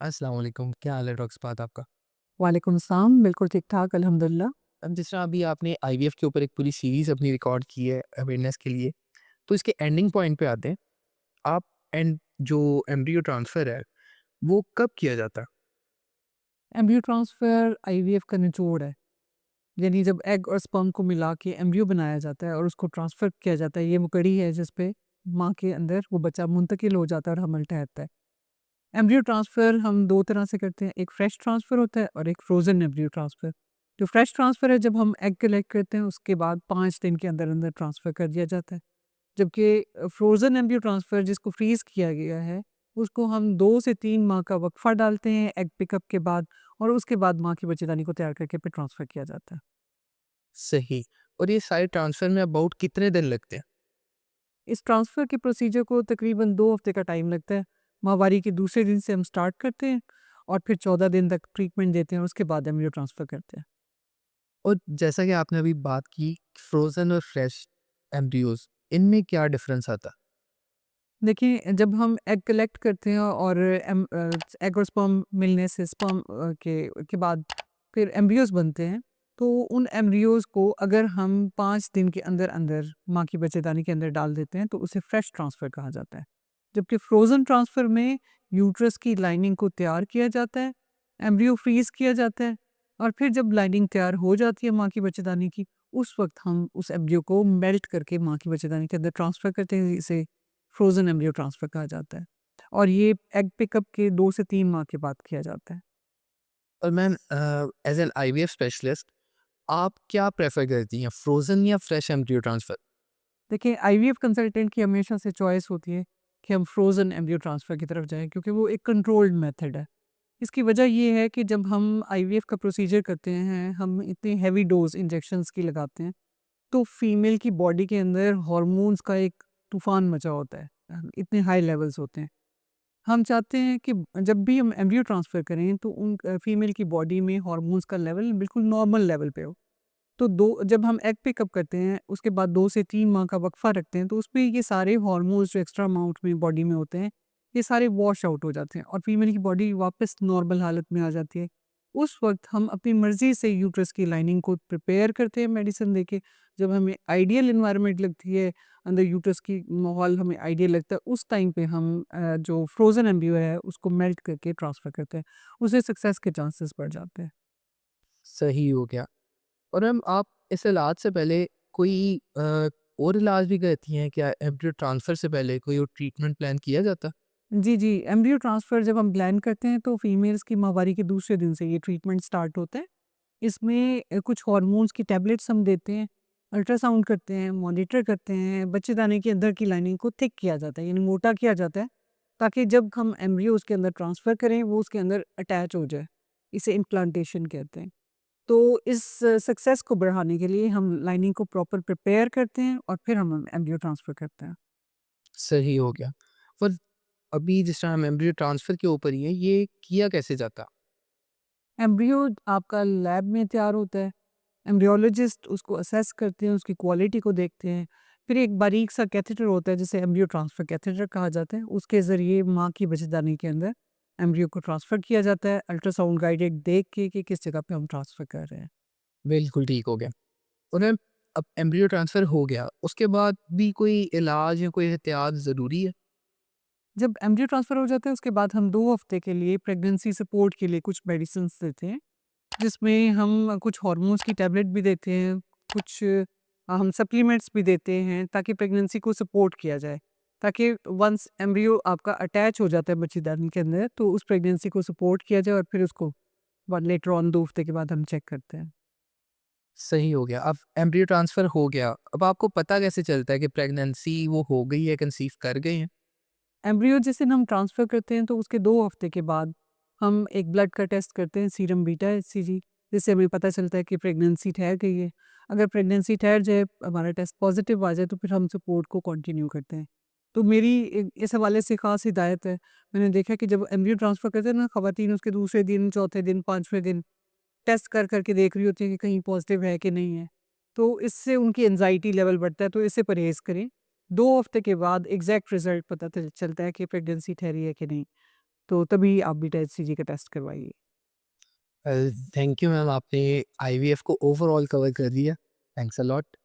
अस्सलाम वालेकुम, क्या हाल है डॉक्टर साहब आपका? वालेकुम सलाम, बिल्कुल ठीक-ठाक अल्हम्दुलिल्लाह। अब जिस तरह अभी आपने आईवीएफ के ऊपर एक पूरी सीरीज़ अपनी रिकॉर्ड की है अवेयरनेस के लिए, तो इसके एंडिंग पॉइंट पे आते हैं। आप एंड जो एम्ब्रियो ट्रांसफ़र है, वो कब किया जाता है? एम्ब्रियो ट्रांसफ़र आईवीएफ का निचोड़ है। यानी जब एग और स्पर्म को मिला के एम्ब्रियो बनाया जाता है और उसको ट्रांसफ़र किया जाता है, ये वो कड़ी है जिस पे माँ के अंदर वो बच्चा मुंतकिल हो जाता है और हमल ठहरता है। एम्ब्रियो ट्रांसफ़र हम 2 तरह से करते हैं, एक फ्रेश ट्रांसफ़र होता है और एक फ्रोज़न एम्ब्रियो ट्रांसफ़र। जो फ्रेश ट्रांसफ़र है जब हम एग कलेक्ट करते हैं उसके बाद 5 दिन के अंदर-अंदर ट्रांसफ़र कर दिया जाता है। जबकि फ्रोज़न एम्ब्रियो ट्रांसफ़र जिसको फ्रीज़ किया गया है, उसको हम 2 से 3 माह का वक़फ़ा डालते हैं एग पिकअप के बाद और उसके बाद माँ की बच्चेदानी को तैयार करके फिर ट्रांसफ़र किया जाता है। सही। और ये सारे ट्रांसफ़र में अबाउट कितने दिन लगते हैं? इस ट्रांसफ़र के प्रोसीजर को तकरीबन 2 हफ़्ते का टाइम लगता है। माहवारी के दूसरे दिन से हम स्टार्ट करते हैं और फिर 14 दिन तक ट्रीटमेंट देते हैं, उसके बाद एम्ब्रियो ट्रांसफ़र करते हैं। और जैसा कि आपने अभी बात की फ्रोज़न और फ्रेश एम्ब्रियोज़, इनमें क्या डिफ़रेंस आता है? देखिए, जब हम एग कलेक्ट करते हैं और एग और स्पर्म मिलने से स्पर्म के बाद फिर एम्ब्रियोज़ बनते हैं, तो उन एम्ब्रियोज़ को अगर हम 5 दिन के अंदर-अंदर माँ की बच्चेदानी के अंदर डाल देते हैं, तो उसे फ्रेश ट्रांसफ़र कहा जाता है। जबकि फ्रोज़न ट्रांसफ़र में यूट्रस की लाइनिंग को तैयार किया जाता है, एम्ब्रियो फ्रीज़ किया जाता है और फिर जब लाइनिंग तैयार हो जाती है माँ की बच्चेदानी की, उस वक़्त हम उस एम्ब्रियो को मेल्ट करके माँ की बच्चेदानी के अंदर ट्रांसफ़र करते हैं, इसे फ्रोज़न एम्ब्रियो ट्रांसफ़र कहा जाता है और ये एग पिकअप के 2 से 3 माह के बाद किया जाता है। और ma'am as an IVF specialist आप क्या प्रेफ़र करती हैं, फ्रोज़न या फ्रेश एम्ब्रियो ट्रांसफ़र? देखिए, आईवीएफ कंसल्टेंट की हमेशा से चॉइस होती है कि हम फ्रोज़न एम्ब्रियो ट्रांसफ़र की तरफ जाएँ क्योंकि वो एक कंट्रोल्ड मेथड है। इसकी वजह ये है कि जब हम आईवीएफ का प्रोसीजर करते हैं, हम इतनी हेवी डोज़ इंजेक्शंस की लगाते हैं, तो फीमेल की बॉडी के अंदर हॉर्मोन्स का एक तूफ़ान मचा होता है। इतने हाई लेवल्स होते हैं। हम चाहते हैं कि जब भी हम एम्ब्रियो ट्रांसफ़र करें तो उन फीमेल की बॉडी में हार्मोन्स का लेवल बिल्कुल नॉर्मल लेवल पे हो। तो 2 जब हम एग पिकअप करते हैं उसके बाद 2 से 3 माह का वक़्फ़ा रखते हैं तो उसमें ये सारे हार्मोन्स जो एक्स्ट्रा अमाउंट में बॉडी में होते हैं, ये सारे वॉश आउट हो जाते हैं और फीमेल की बॉडी वापस नॉर्मल हालत में आ जाती है। उस वक़्त हम अपनी मर्ज़ी से यूट्रस की लाइनिंग को प्रिपेयर करते हैं मेडिसिन देके। जब हमें आइडियल एनवायरनमेंट लगती है, अंदर यूट्रस की माहौल हमें आइडियल लगता है, उस टाइम पे हम जो फ्रोज़न एम्ब्रियो है उसको मेल्ट करके ट्रांसफ़र करते हैं। उससे सक्सेस के चांसेस बढ़ जाते हैं। सही हो गया। और मैम आप इस इलाज से पहले कोई और इलाज भी करती हैं क्या? एम्ब्रियो ट्रांसफ़र से पहले कोई और ट्रीटमेंट प्लान किया जाता? जी, जी। एम्ब्रियो ट्रांसफ़र जब हम प्लान करते हैं तो फीमेल्स की माहवारी के दूसरे दिन से ये ट्रीटमेंट स्टार्ट होता है। इसमें कुछ हॉर्मोन्स की टैबलेट्स हम देते हैं, अल्ट्रासाउंड करते हैं, मॉनिटर करते हैं, बच्चेदानी के अंदर की लाइनिंग को थिक किया जाता है यानी मोटा किया जाता है, ताकि जब हम एम्ब्रियो उसके अंदर ट्रांसफ़र करें वो उसके अंदर अटैच हो जाए। इसे इम्प्लांटेशन कहते हैं। तो इस सक्सेस को बढ़ाने के लिए हम लाइनिंग को प्रॉपर प्रिपेयर करते हैं और फिर हम एम्ब्रियो ट्रांसफ़र करते हैं। सही हो गया। पर अभी जिस तरह हम एम्ब्रियो ट्रांसफ़र के ऊपर ही हैं, ये किया कैसे जाता? एम्ब्रियो आपका लैब में तैयार होता है। एम्ब्रियोलॉजिस्ट उसको असेस करते हैं, उसकी क्वालिटी को देखते हैं। फिर एक बारीक-सा कैथेटर होता है जिसे एम्ब्रियो ट्रांसफ़र कैथेटर कहा जाता है। उसके ज़रिए माँ की बच्चेदानी के अंदर एम्ब्रियो को ट्रांसफ़र किया जाता है, अल्ट्रासाउंड गाइडेड देख के कि किस जगह पे हम ट्रांसफ़र कर रहे हैं। बिल्कुल ठीक हो गया। और मैम अब एम्ब्रियो ट्रांसफ़र हो गया, उसके बाद भी कोई इलाज या कोई एहतियात ज़रूरी है? जब एम्ब्रियो ट्रांसफ़र हो जाता है उसके बाद हम 2 हफ़्ते के लिए प्रेगनेंसी सपोर्ट के लिए कुछ मेडिसिन्स देते हैं, जिसमें हम कुछ हार्मोन्स की टैबलेट भी देते हैं, कुछ हम सप्लीमेंट्स भी देते हैं ताकि प्रेगनेंसी को सपोर्ट किया जाए। ताकि वन्स एम्ब्रियो आपका अटैच हो जाता है बच्चेदानी के अंदर तो उस प्रेगनेंसी को सपोर्ट किया जाए और फिर उसको बाद लेटर ऑन 2 हफ्ते के बाद हम चेक करते हैं। सही हो गया। अब एम्ब्रियो ट्रांसफ़र हो गया, अब आपको पता कैसे चलता है कि प्रेगनेंसी वो हो गई है, कंसीव कर गए हैं? एम्ब्रियो जिस दिन हम ट्रांसफ़र करते हैं तो उसके 2 हफ्ते के बाद हम एक ब्लड का टेस्ट करते हैं सीरम बीटा एचसीजी, जिससे हमें पता चलता है कि प्रेगनेंसी ठहर गई है। अगर प्रेगनेंसी ठहर जाए, हमारा टेस्ट पॉजिटिव आ जाए तो फिर हम सपोर्ट को कंटिन्यू करते हैं। तो मेरी इस हवाले से ख़ास हिदायत है। मैंने देखा कि जब एम्ब्रियो ट्रांसफ़र करते हैं ना ख़वातीन उसके दूसरे दिन, चौथे दिन, 5वें दिन टेस्ट कर के देख रही होती हैं कि कहीं पॉजिटिव है कि नहीं है। तो इससे उनकी एंग्ज़ायटी लेवल बढ़ता है, तो इससे परहेज़ करें। 2 हफ्ते के बाद एग्ज़ैक्ट रिज़ल्ट पता त चलता है कि प्रेगनेंसी ठहरी है कि नहीं। तो तभी आप बीटा एचसीजी का टेस्ट करवाइए। थैंक यू मैम, आपने आईवीएफ को ओवरऑल कवर कर दिया। Thanks a lot.